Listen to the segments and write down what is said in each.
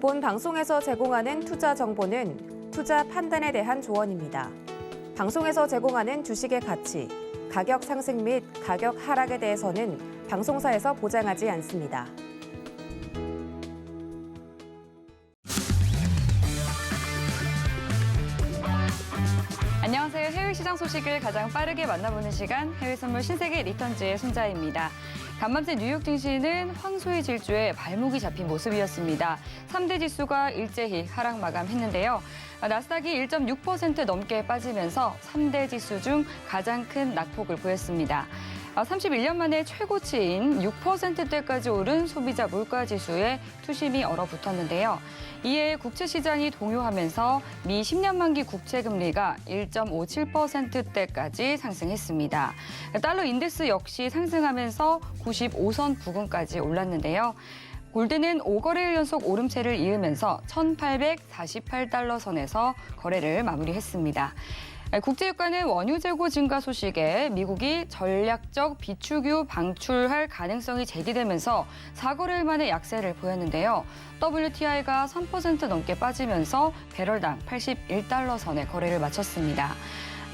본 방송에서 제공하는 투자 정보는 투자 판단에 대한 조언입니다. 방송에서 제공하는 주식의 가치, 가격 상승 및 가격 하락에 대해서는 방송사에서 보장하지 않습니다. 안녕하세요. 해외 시장 소식을 가장 빠르게 만나보는 시간, 해외 선물 신세계 리턴즈의 손자입니다. 간밤새 뉴욕 증시는 황소의 질주에 발목이 잡힌 모습이었습니다. 3대 지수가 일제히 하락 마감했는데요. 나스닥이 1.6% 넘게 빠지면서 3대 지수 중 가장 큰 낙폭을 보였습니다. 31년 만에 최고치인 6%대까지 오른 소비자 물가지수에 투심이 얼어붙었는데요. 이에 국채 시장이 동요하면서 미 10년 만기 국채 금리가 1.57%대까지 상승했습니다. 달러 인덱스 역시 상승하면서 95선 부근까지 올랐는데요. 골드는 5거래일 연속 오름세를 이으면서 1,848달러 선에서 거래를 마무리했습니다. 국제유가는 원유 재고 증가 소식에 미국이 전략적 비축유 방출할 가능성이 제기되면서 4거래일 만에 약세를 보였는데요. WTI가 3% 넘게 빠지면서 배럴당 81달러 선에 거래를 마쳤습니다.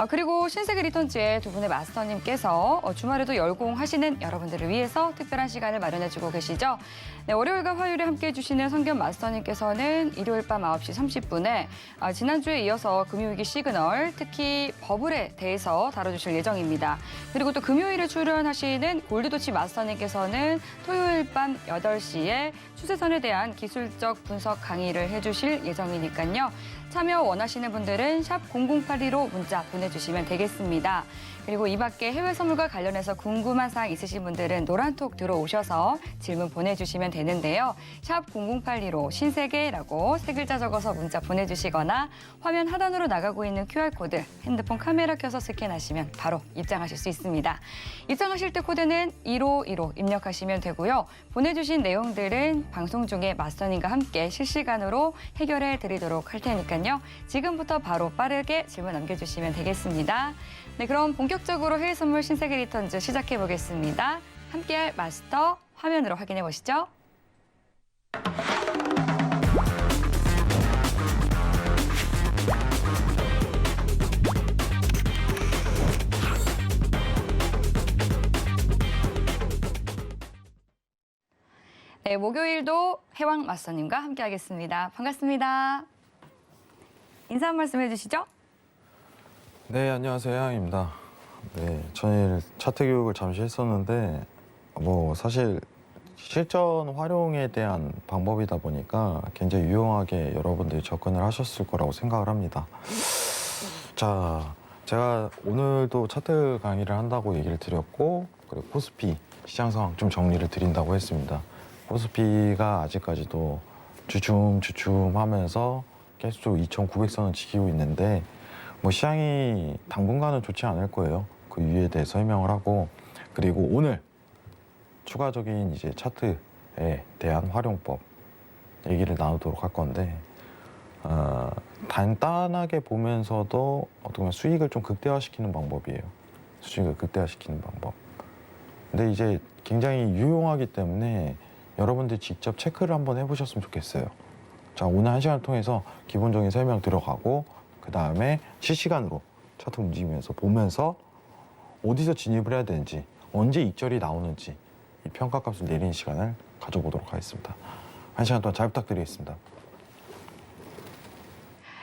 그리고 신세계 리턴즈의 두 분의 마스터님께서 주말에도 열공하시는 여러분들을 위해서 특별한 시간을 마련해주고 계시죠. 네, 월요일과 화요일에 함께해 주시는 성견 마스터님께서는 일요일 밤 9시 30분에 지난주에 이어서 금요일기 시그널, 특히 버블에 대해서 다뤄주실 예정입니다. 그리고 또 금요일에 출연하시는 골드도치 마스터님께서는 토요일 밤 8시에 추세선에 대한 기술적 분석 강의를 해주실 예정이니까요. 참여 원하시는 분들은 샵 0082로 문자 보내주시면 되겠습니다. 그리고 이 밖에 해외 선물과 관련해서 궁금한 사항 있으신 분들은 노란톡 들어오셔서 질문 보내주시면 되는데요. 샵 0082로 신세계라고 세 글자 적어서 문자 보내주시거나 화면 하단으로 나가고 있는 QR코드 핸드폰 카메라 켜서 스캔하시면 바로 입장하실 수 있습니다. 입장하실 때 코드는 1515 입력하시면 되고요. 보내주신 내용들은 방송 중에 마스터님과 함께 실시간으로 해결해 드리도록 할 테니까요. 지금부터 바로 빠르게 질문 남겨주시면 되겠습니다. 네, 그럼 본격적으로 해외 선물 신세계 리턴즈 시작해 보겠습니다. 함께할 마스터 화면으로 확인해 보시죠. 네, 목요일도 해왕 마스터님과 함께하겠습니다. 반갑습니다. 인사 한 말씀 해주시죠. 네, 안녕하세요. 해양입니다. 네, 전일 차트 교육을 잠시 했었는데 사실 실전 활용에 대한 방법이다 보니까 굉장히 유용하게 여러분들이 접근을 하셨을 거라고 생각을 합니다. 자, 제가 오늘도 차트 강의를 한다고 얘기를 드렸고, 그리고 코스피 시장 상황 좀 정리를 드린다고 했습니다. 코스피가 아직까지도 주춤하면서 계속 2,900선을 지키고 있는데 시장이 당분간은 좋지 않을 거예요. 그 이유에 대해 설명을 하고, 그리고 오늘 추가적인 이제 차트에 대한 활용법 얘기를 나누도록 할 건데, 간단하게 보면서도 어떻게 보면 수익을 좀 극대화시키는 방법이에요. 수익을 극대화시키는 방법. 근데 이제 굉장히 유용하기 때문에 여러분들 직접 체크를 한번 해보셨으면 좋겠어요. 자, 오늘 한 시간을 통해서 기본적인 설명 들어가고, 그 다음에 실시간으로 차트 움직이면서 보면서 어디서 진입을 해야 되는지, 언제 익절이 나오는지 이 평가값을 내리는 시간을 가져보도록 하겠습니다. 한 시간 동안 잘 부탁드리겠습니다.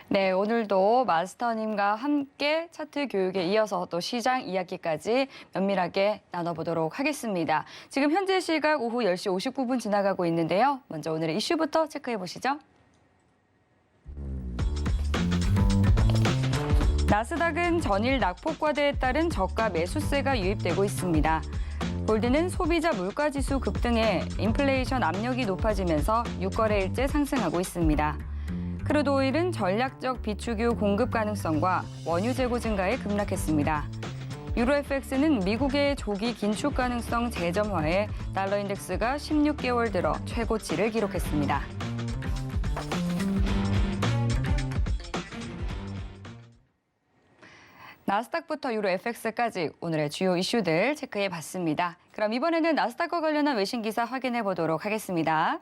네, 오늘도 마스터님과 함께 차트 교육에 이어서 또 시장 이야기까지 면밀하게 나눠보도록 하겠습니다. 지금 현재 시각 오후 10시 59분 지나가고 있는데요. 먼저 오늘의 이슈부터 체크해 보시죠. 나스닥은 전일 낙폭 과대에 따른 저가 매수세가 유입되고 있습니다. 골드는 소비자 물가지수 급등에 인플레이션 압력이 높아지면서 6거래일째 상승하고 있습니다. 크루드 오일은 전략적 비축유 공급 가능성과 원유 재고 증가에 급락했습니다. 유로 FX는 미국의 조기 긴축 가능성 재점화에 달러 인덱스가 16개월 들어 최고치를 기록했습니다. 나스닥부터 유로 FX까지 오늘의 주요 이슈들 체크해 봤습니다. 그럼 이번에는 나스닥과 관련한 외신 기사 확인해 보도록 하겠습니다.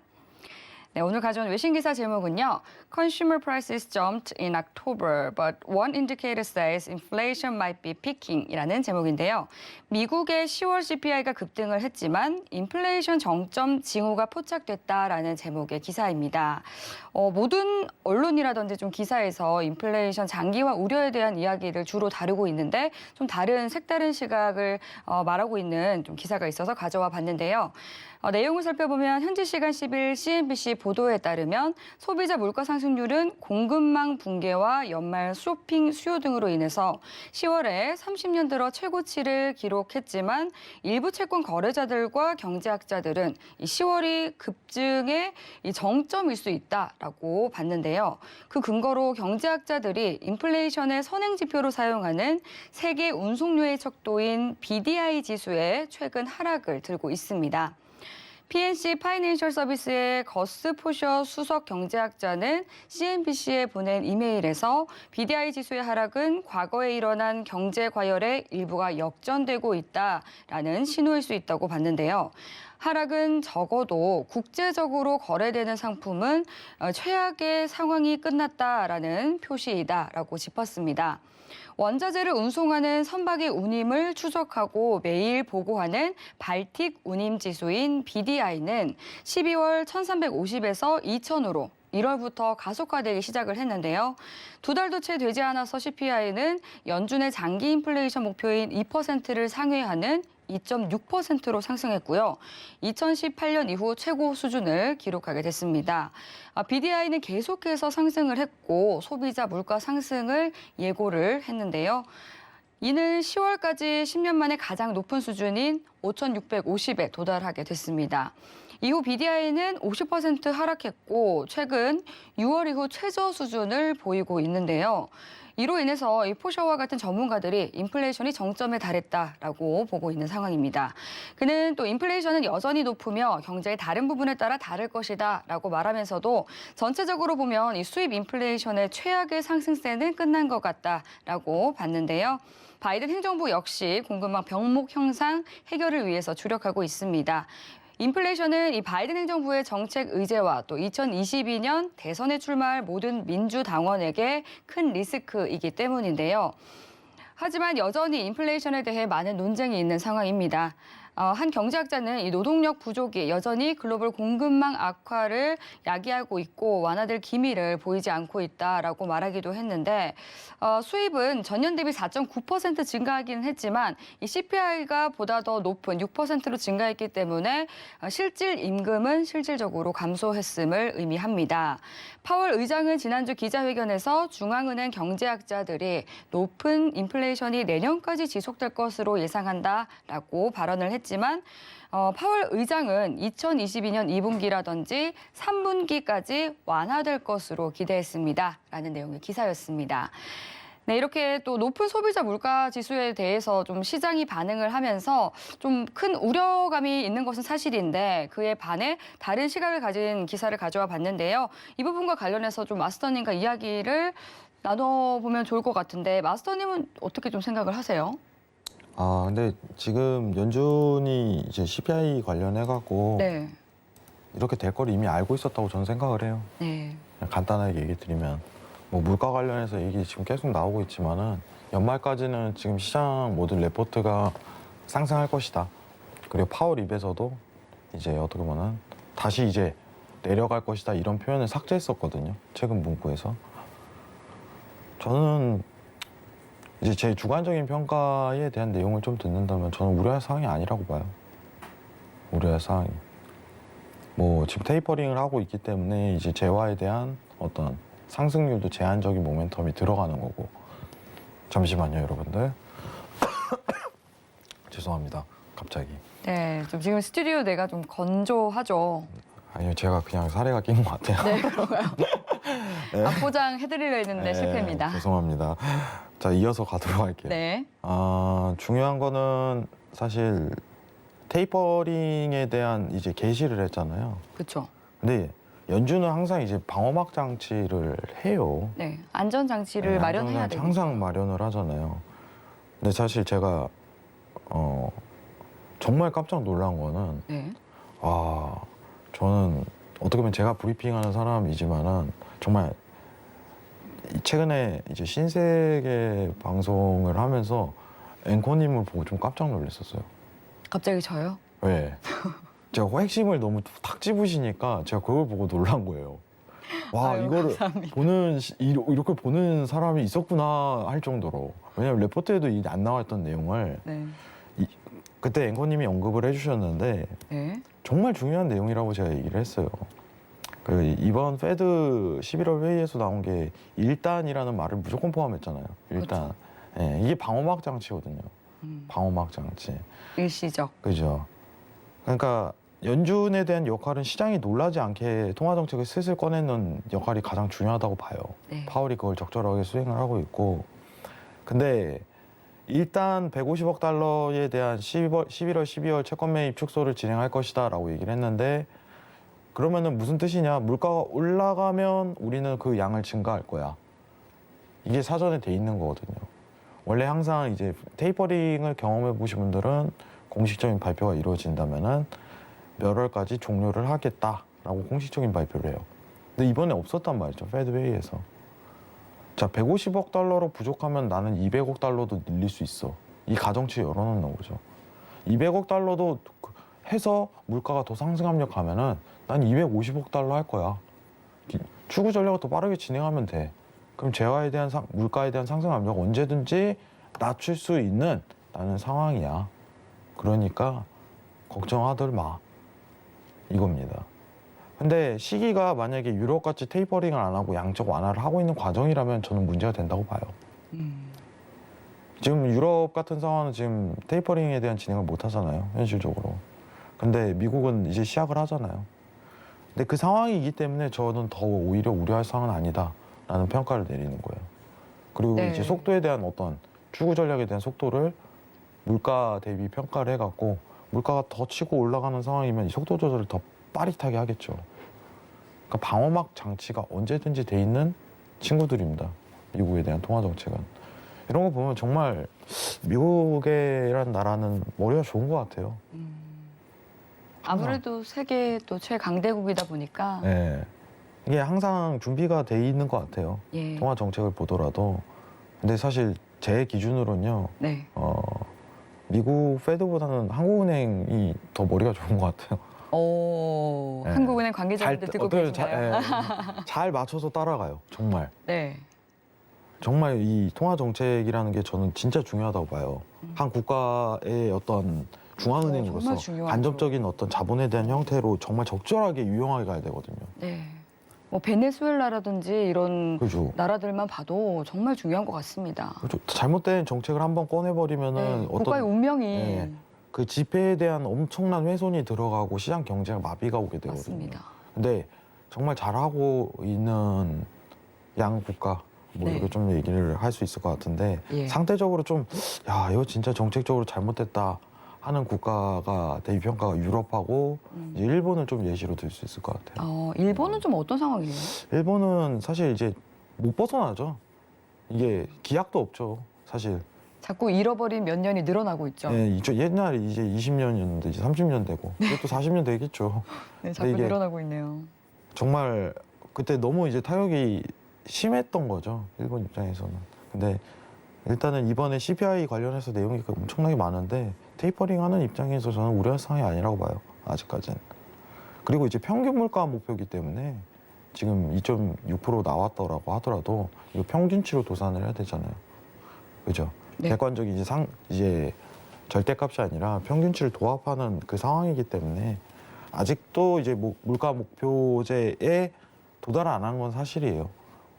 네, 오늘 가져온 외신 기사 제목은요. Consumer prices jumped in October, but one indicator says inflation might be peaking 이라는 제목인데요. 미국의 10월 CPI가 급등을 했지만 인플레이션 정점 징후가 포착됐다라는 제목의 기사입니다. 모든 언론이라든지 좀 기사에서 인플레이션 장기화 우려에 대한 이야기를 주로 다루고 있는데 좀 색다른 시각을 말하고 있는 좀 기사가 있어서 가져와 봤는데요. 내용을 살펴보면 현지 시간 10일 CNBC 보도에 따르면 소비자 물가 상승률은 공급망 붕괴와 연말 쇼핑 수요 등으로 인해서 10월에 30년 들어 최고치를 기록했지만 일부 채권 거래자들과 경제학자들은 이 10월이 급증의 이 정점일 수 있다라고 봤는데요. 그 근거로 경제학자들이 인플레이션의 선행지표로 사용하는 세계 운송료의 척도인 BDI 지수의 최근 하락을 들고 있습니다. PNC 파이낸셜 서비스의 거스 포셔 수석 경제학자는 CNBC에 보낸 이메일에서 BDI 지수의 하락은 과거에 일어난 경제 과열의 일부가 역전되고 있다라는 신호일 수 있다고 봤는데요. 하락은 적어도 국제적으로 거래되는 상품은 최악의 상황이 끝났다라는 표시이다라고 짚었습니다. 원자재를 운송하는 선박의 운임을 추적하고 매일 보고하는 발틱 운임 지수인 BDI는 12월 1350에서 2000으로 1월부터 가속화되기 시작을 했는데요. 2달도 채 되지 않아서 CPI는 연준의 장기 인플레이션 목표인 2%를 상회하는 2.6%로 상승했고요. 2018년 이후 최고 수준을 기록하게 됐습니다. BDI는 계속해서 상승을 했고 소비자 물가 상승을 예고를 했는데요. 이는 10월까지 10년 만에 가장 높은 수준인 5,650에 도달하게 됐습니다. 이후 BDI는 50% 하락했고 최근 6월 이후 최저 수준을 보이고 있는데요. 이로 인해서 이 포셔와 같은 전문가들이 인플레이션이 정점에 달했다라고 보고 있는 상황입니다. 그는 또 인플레이션은 여전히 높으며 경제의 다른 부분에 따라 다를 것이다라고 말하면서도 전체적으로 보면 이 수입 인플레이션의 최악의 상승세는 끝난 것 같다라고 봤는데요. 바이든 행정부 역시 공급망 병목 형상 해결을 위해서 주력하고 있습니다. 인플레이션은 이 바이든 행정부의 정책 의제와 또 2022년 대선에 출마할 모든 민주당원에게 큰 리스크이기 때문인데요. 하지만 여전히 인플레이션에 대해 많은 논쟁이 있는 상황입니다. 한 경제학자는 이 노동력 부족이 여전히 글로벌 공급망 악화를 야기하고 있고 완화될 기미를 보이지 않고 있다라고 말하기도 했는데 수입은 전년 대비 4.9% 증가하기는 했지만 이 CPI가 보다 더 높은 6%로 증가했기 때문에 실질 임금은 실질적으로 감소했음을 의미합니다. 파월 의장은 지난주 기자회견에서 중앙은행 경제학자들이 높은 인플레이션이 내년까지 지속될 것으로 예상한다라고 발언을 했지만 파월 의장은 2022년 2분기라든지 3분기까지 완화될 것으로 기대했습니다라는 내용의 기사였습니다. 네, 이렇게 또 높은 소비자 물가 지수에 대해서 좀 시장이 반응을 하면서 좀 큰 우려감이 있는 것은 사실인데 그에 반해 다른 시각을 가진 기사를 가져와 봤는데요. 이 부분과 관련해서 좀 마스터님과 이야기를 나눠보면 좋을 것 같은데 마스터님은 어떻게 좀 생각을 하세요? 근데 지금 연준이 이제 CPI 관련해갖고 네. 이렇게 될 거를 이미 알고 있었다고 저는 생각을 해요. 네. 그냥 간단하게 얘기 드리면 뭐 물가 관련해서 얘기 지금 계속 나오고 있지만은 연말까지는 지금 시장 모든 레포트가 상승할 것이다. 그리고 파월 입에서도 이제 어떻게 보면 다시 이제 내려갈 것이다 이런 표현을 삭제했었거든요. 최근 문구에서. 저는 이제 제 주관적인 평가에 대한 내용을 좀 듣는다면 저는 우려할 사항이 아니라고 봐요. 우려할 사항이. 뭐 지금 테이퍼링을 하고 있기 때문에 이제 재화에 대한 어떤 상승률도 제한적인 모멘텀이 들어가는 거고. 잠시만요, 여러분들. 죄송합니다. 갑자기. 네, 좀 지금 스튜디오 내가 좀 건조하죠. 아니요, 제가 그냥 사례가 끼는 것 같아요. 네, 그런가요? 네. 앞포장 해드리려 했는데 실패입니다. 죄송합니다. 자, 이어서 가도록 할게요. 네. 중요한 거는 사실 테이퍼링에 대한 이제 게시를 했잖아요. 그렇죠. 근데 연준은 항상 이제 방어막 장치를 해요. 네, 안전 장치를 마련해야 안전장치 되죠. 항상 마련을 하잖아요. 근데 사실 제가 정말 깜짝 놀란 거는 네. 저는 어떻게 보면 제가 브리핑하는 사람이지만은 정말 최근에 이제 신세계 방송을 하면서 앵커님을 보고 좀 깜짝 놀랐었어요. 갑자기 저요? 왜? 제가 핵심을 너무 탁 집으시니까 제가 그걸 보고 놀란 거예요. 와, 아유, 이거를 감사합니다. 이렇게 보는 사람이 있었구나 할 정도로. 왜냐면 레포트에도 안 나왔던 내용을 네. 그때 앵커님이 언급을 해주셨는데 네. 정말 중요한 내용이라고 제가 얘기를 했어요. 그 이번 페드 11월 회의에서 나온 게 1단이라는 말을 무조건 포함했잖아요. 1단. 그렇죠. 예, 이게 방어막 장치거든요. 음, 방어막 장치. 일시적. 그죠. 그러니까 연준에 대한 역할은 시장이 놀라지 않게 통화 정책을 슬슬 꺼내는 역할이 가장 중요하다고 봐요. 네. 파월이 그걸 적절하게 수행을 하고 있고. 근데 일단 150억 달러에 대한 11월, 12월 채권 매입 축소를 진행할 것이다라고 얘기를 했는데 그러면은 무슨 뜻이냐? 물가가 올라가면 우리는 그 양을 증가할 거야. 이게 사전에 돼 있는 거거든요. 원래 항상 이제 테이퍼링을 경험해 보신 분들은 공식적인 발표가 이루어진다면은 몇 월까지 종료를 하겠다라고 공식적인 발표를 해요. 근데 이번에 없었단 말이죠. 페드 회의에서. 자, 150억 달러로 부족하면 나는 200억 달러도 늘릴 수 있어. 이 가정치 열어놓는 거죠. 200억 달러도 해서 물가가 더 상승 압력하면은 난 250억 달러 할 거야. 추구 전략을 더 빠르게 진행하면 돼. 그럼 재화에 대한 물가에 대한 상승 압력 언제든지 낮출 수 있는 나는 상황이야. 그러니까 걱정하들 마. 이겁니다. 근데 시기가 만약에 유럽같이 테이퍼링을 안 하고 양적 완화를 하고 있는 과정이라면 저는 문제가 된다고 봐요. 지금 유럽 같은 상황은 지금 테이퍼링에 대한 진행을 못 하잖아요. 현실적으로. 근데 미국은 이제 시작을 하잖아요. 근데 그 상황이기 때문에 저는 더 오히려 우려할 상황은 아니다라는 평가를 내리는 거예요. 그리고 네. 이제 속도에 대한 어떤 추구 전략에 대한 속도를 물가 대비 평가를 해갖고 물가가 더 치고 올라가는 상황이면 이 속도 조절을 더 빠릿하게 하겠죠. 그러니까 방어막 장치가 언제든지 돼 있는 친구들입니다. 미국에 대한 통화 정책은. 이런 거 보면 정말 미국이라는 나라는 머리가 좋은 것 같아요. 아무래도 세계 또 최강대국이다 보니까 네. 이게 항상 준비가 돼 있는 것 같아요. 예. 통화 정책을 보더라도. 근데 사실 제 기준으로는요. 네. 미국 페드보다는 한국은행이 더 머리가 좋은 것 같아요. 오, 네. 한국은행 관계자분들 듣고 계신가요? 잘 맞춰서 따라가요. 정말. 네. 정말 이 통화 정책이라는 게 저는 진짜 중요하다고 봐요. 한 국가의 어떤 중앙은행으로서 정말 중요하죠. 간접적인 어떤 자본에 대한 형태로 정말 적절하게 유용하게 가야 되거든요. 네. 뭐 베네수엘라라든지 이런 그죠? 나라들만 봐도 정말 중요한 것 같습니다. 그죠? 잘못된 정책을 한번 꺼내버리면은 네. 국가의 어떤 운명이 네. 그 지폐에 대한 엄청난 훼손이 들어가고 시장 경제가 마비가 오게 되거든요. 맞습니다. 근데 정말 잘하고 있는 양 국가 뭐 네. 이렇게 좀 얘기를 할 수 있을 것 같은데 예. 상대적으로 좀 야 이거 진짜 정책적으로 잘못됐다 하는 국가가 대비 평가가 유럽하고 이제 일본을 좀 예시로 들 수 있을 것 같아요. 일본은 좀 어떤 상황이에요? 일본은 사실 이제 못 벗어나죠. 이게 기약도 없죠. 사실. 자꾸 잃어버린 몇 년이 늘어나고 있죠. 예, 옛날에 이제 20년이었는데 이제 30년 되고 이제 또 40년 되겠죠. 네, 자꾸 이게 늘어나고 있네요. 정말 그때 너무 이제 타격이 심했던 거죠. 일본 입장에서는. 근데 일단은 이번에 CPI 관련해서 내용이 엄청나게 많은데 테이퍼링 하는 입장에서 저는 우려할 상황이 아니라고 봐요. 아직까지는. 그리고 이제 평균 물가 목표이기 때문에 지금 2.6% 나왔더라고 하더라도 이거 평균치로 도산을 해야 되잖아요. 그죠? 네. 객관적인 이제 절대값이 아니라 평균치를 도합하는 그 상황이기 때문에 아직도 이제 물가 목표제에 도달 안 한 건 사실이에요.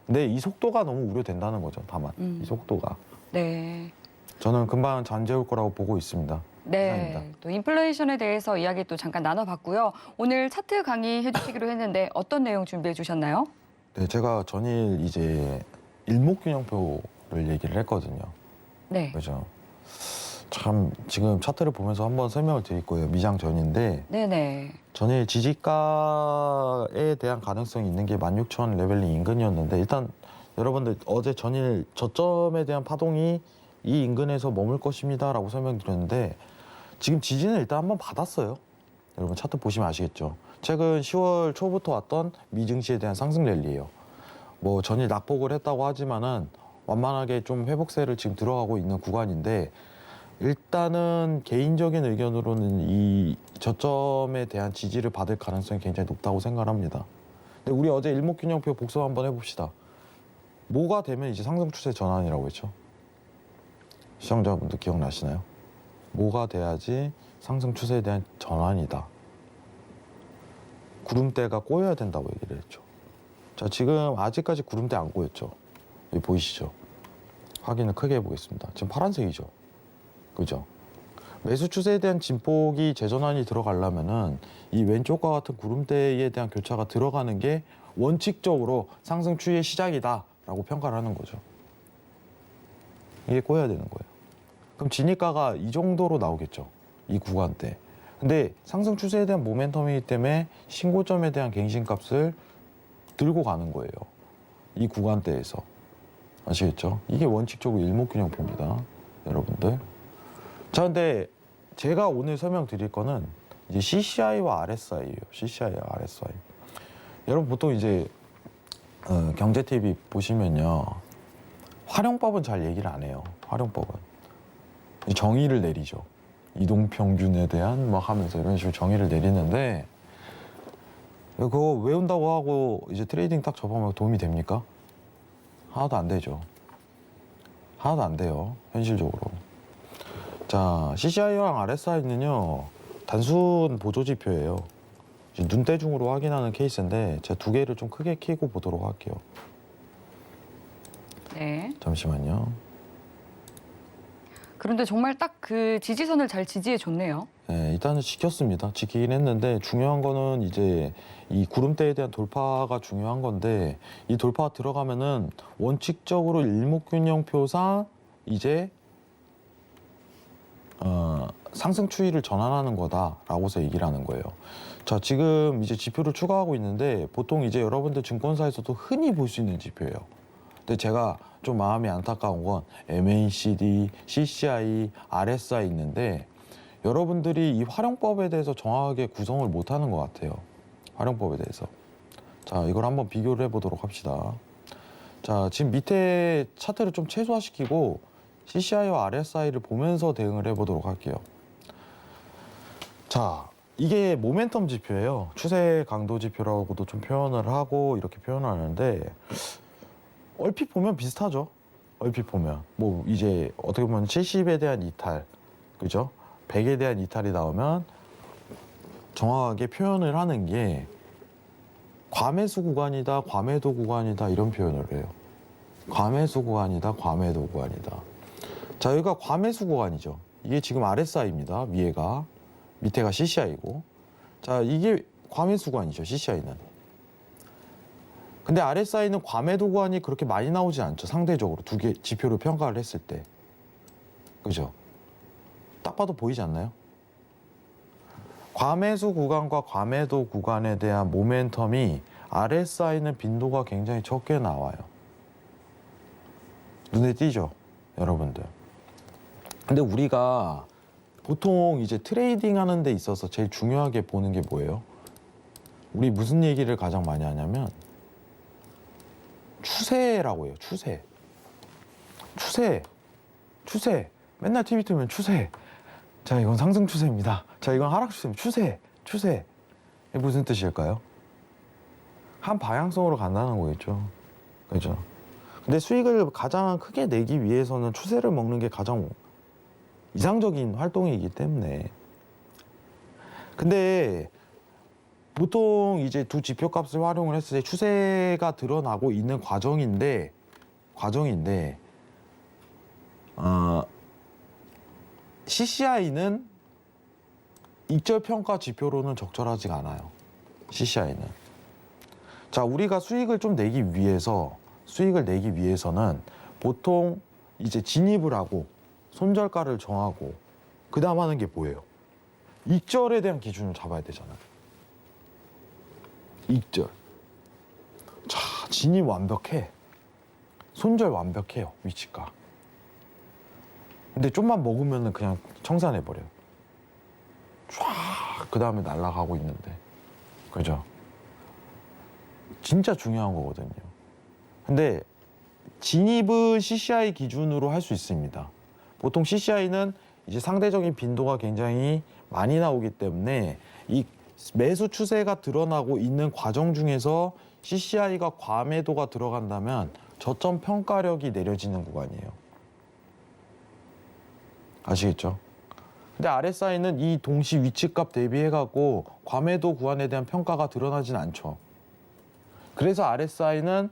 근데 이 속도가 너무 우려된다는 거죠. 다만 이 속도가 네. 저는 금방 잠재울 거라고 보고 있습니다. 네. 감사합니다. 또 인플레이션에 대해서 이야기 또 잠깐 나눠봤고요. 오늘 차트 강의 해주시기로 했는데 어떤 내용 준비해 주셨나요? 네, 제가 전일 이제 일목균형표를 얘기를 했거든요. 네. 그죠? 참 지금 차트를 보면서 한번 설명을 드릴 거예요. 미장 전인데 네네. 전일 지지가에 대한 가능성이 있는 게 16,000 레벨링 인근이었는데 일단 여러분들 어제 전일 저점에 대한 파동이 이 인근에서 머물 것입니다라고 설명드렸는데 지금 지지는 일단 한번 받았어요. 여러분 차트 보시면 아시겠죠. 최근 10월 초부터 왔던 미증시에 대한 상승 랠리예요. 뭐 전일 낙폭을 했다고 하지만은 완만하게 좀 회복세를 지금 들어가고 있는 구간인데 일단은 개인적인 의견으로는 이 저점에 대한 지지를 받을 가능성이 굉장히 높다고 생각합니다. 근데 우리 어제 일목균형표 복습 한번 해봅시다. 뭐가 되면 이제 상승 추세 전환이라고 했죠? 시청자분들 기억나시나요? 뭐가 돼야지 상승 추세에 대한 전환이다. 구름대가 꼬여야 된다고 얘기를 했죠. 자, 지금 아직까지 구름대 안 꼬였죠? 여기 보이시죠? 확인을 크게 해보겠습니다. 지금 파란색이죠? 그죠? 매수 추세에 대한 진폭이 재전환이 들어가려면은 이 왼쪽과 같은 구름대에 대한 교차가 들어가는 게 원칙적으로 상승 추이의 시작이다라고 평가를 하는 거죠. 이게 꼬여야 되는 거예요. 그럼 진입가가 이 정도로 나오겠죠. 이 구간대. 근데 상승 추세에 대한 모멘텀이기 때문에 신고점에 대한 갱신값을 들고 가는 거예요. 이 구간대에서. 아시겠죠? 이게 원칙적으로 일목균형표입니다. 여러분들. 자, 근데 제가 오늘 설명드릴 거는 이제 CCI와 RSI예요. CCI와 RSI. 여러분 보통 이제 경제TV 보시면요. 활용법은 잘 얘기를 안 해요. 활용법은. 정의를 내리죠. 이동평균에 대한 막 하면서 이런 식으로 정의를 내리는데 그거 외운다고 하고 이제 트레이딩 딱 접하면 도움이 됩니까? 하나도 안 되죠. 하나도 안 돼요. 현실적으로. 자, CCI랑 RSI는요. 단순 보조지표예요. 눈대중으로 확인하는 케이스인데 제가 두 개를 좀 크게 키고 보도록 할게요. 네. 잠시만요. 그런데 정말 딱 그 지지선을 잘 지지해 줬네요. 네, 일단은 지켰습니다. 지키긴 했는데 중요한 거는 이제 이 구름대에 대한 돌파가 중요한 건데 이 돌파가 들어가면은 원칙적으로 일목균형표상 이제 상승 추이를 전환하는 거다라고서 얘기를 하는 거예요. 자, 지금 이제 지표를 추가하고 있는데 보통 이제 여러분들 증권사에서도 흔히 볼 수 있는 지표예요. 근데 제가 좀 마음이 안타까운 건 MACD, CCI, RSI 있는데 여러분들이 이 활용법에 대해서 정확하게 구성을 못하는 것 같아요. 활용법에 대해서. 자, 이걸 한번 비교를 해보도록 합시다. 자, 지금 밑에 차트를 좀 최소화시키고 CCI와 RSI를 보면서 대응을 해보도록 할게요. 자, 이게 모멘텀 지표예요. 추세 강도 지표라고도 좀 표현을 하고 이렇게 표현하는데 얼핏 보면 비슷하죠. 얼핏 보면 뭐 이제 어떻게 보면 70에 대한 이탈, 그죠? 100에 대한 이탈이 나오면 정확하게 표현을 하는 게 과매수 구간이다, 과매도 구간이다 이런 표현을 해요. 과매수 구간이다, 과매도 구간이다. 자, 여기가 과매수 구간이죠. 이게 지금 RSI입니다. 위에가 밑에가 CCI고. 자, 이게 과매수 구간이죠. CCI는. 근데 RSI는 과매도 구간이 그렇게 많이 나오지 않죠. 상대적으로 두 개 지표로 평가를 했을 때. 그죠? 딱 봐도 보이지 않나요? 과매수 구간과 과매도 구간에 대한 모멘텀이 RSI는 빈도가 굉장히 적게 나와요. 눈에 띄죠? 여러분들. 근데 우리가 보통 이제 트레이딩 하는 데 있어서 제일 중요하게 보는 게 뭐예요? 우리 무슨 얘기를 가장 많이 하냐면 추세라고 해요. 추세. 추세. 맨날 TV 틀면 추세. 자, 이건 상승 추세입니다. 자, 이건 하락 추세입니다. 추세. 이게 무슨 뜻일까요? 한 방향성으로 간다는 거겠죠. 그죠? 근데 수익을 가장 크게 내기 위해서는 추세를 먹는 게 가장 이상적인 활동이기 때문에. 근데 보통 이제 두 지표 값을 활용을 했을 때 추세가 드러나고 있는 과정인데 CCI는 익절 평가 지표로는 적절하지가 않아요. CCI는. 자, 우리가 수익을 내기 위해서는 보통 이제 진입을 하고 손절가를 정하고 그 다음 하는 게 뭐예요? 익절에 대한 기준을 잡아야 되잖아요. 익절. 자, 진입 완벽해. 손절 완벽해요. 위치가. 근데 좀만 먹으면 그냥 청산해버려요. 쫙 그 다음에 날아가고 있는데. 그죠? 진짜 중요한 거거든요. 근데 진입은 CCI 기준으로 할 수 있습니다. 보통 CCI는 이제 상대적인 빈도가 굉장히 많이 나오기 때문에 이 매수 추세가 드러나고 있는 과정 중에서 CCI가 과매도가 들어간다면 저점 평가력이 내려지는 구간이에요. 아시겠죠? 근데 RSI는 이 동시 위치값 대비해갖고 과매도 구간에 대한 평가가 드러나진 않죠. 그래서 RSI는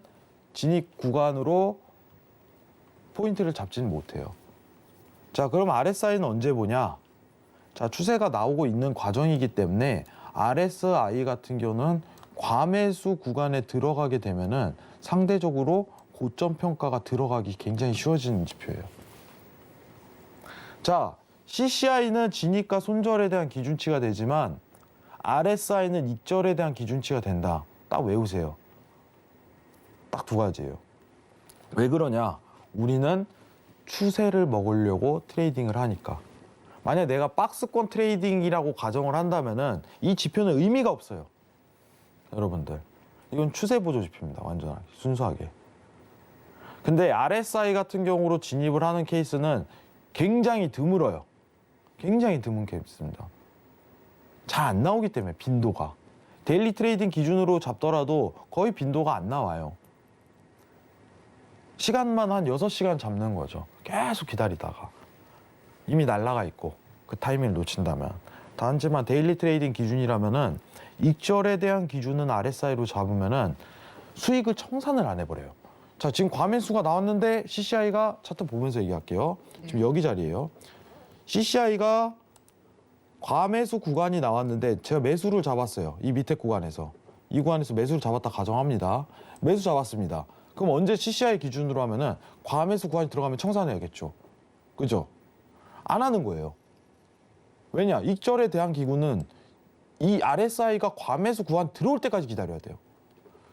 진입 구간으로 포인트를 잡지는 못해요. 자, 그럼 RSI는 언제 보냐? 자, 추세가 나오고 있는 과정이기 때문에 RSI 같은 경우는 과매수 구간에 들어가게 되면은 상대적으로 고점 평가가 들어가기 굉장히 쉬워지는 지표예요. 자, CCI는 진입과 손절에 대한 기준치가 되지만 RSI는 익절에 대한 기준치가 된다. 딱 외우세요. 딱 두 가지예요. 왜 그러냐? 우리는 추세를 먹으려고 트레이딩을 하니까. 만약 내가 박스권 트레이딩이라고 가정을 한다면은 이 지표는 의미가 없어요. 여러분들. 이건 추세 보조 지표입니다. 완전하게. 순수하게. 근데 RSI 같은 경우로 진입을 하는 케이스는 굉장히 드물어요. 굉장히 드문 케이스입니다. 잘 안 나오기 때문에 빈도가. 데일리 트레이딩 기준으로 잡더라도 거의 빈도가 안 나와요. 시간만 한 6시간 잡는 거죠. 계속 기다리다가. 이미 날라가 있고 그 타이밍을 놓친다면. 단지만 데일리 트레이딩 기준이라면은 익절에 대한 기준은 RSI로 잡으면은 수익을 청산을 안 해버려요. 자, 지금 과매수가 나왔는데 CCI가 차트 보면서 얘기할게요. 지금 여기 자리예요. CCI가 과매수 구간이 나왔는데 제가 매수를 잡았어요. 이 밑에 구간에서. 이 구간에서 매수를 잡았다 가정합니다. 매수 잡았습니다. 그럼 언제 CCI 기준으로 하면은 과매수 구간이 들어가면 청산해야겠죠. 그죠? 안 하는 거예요. 왜냐? 익절에 대한 기구는 이 RSI가 과매수 구간 들어올 때까지 기다려야 돼요.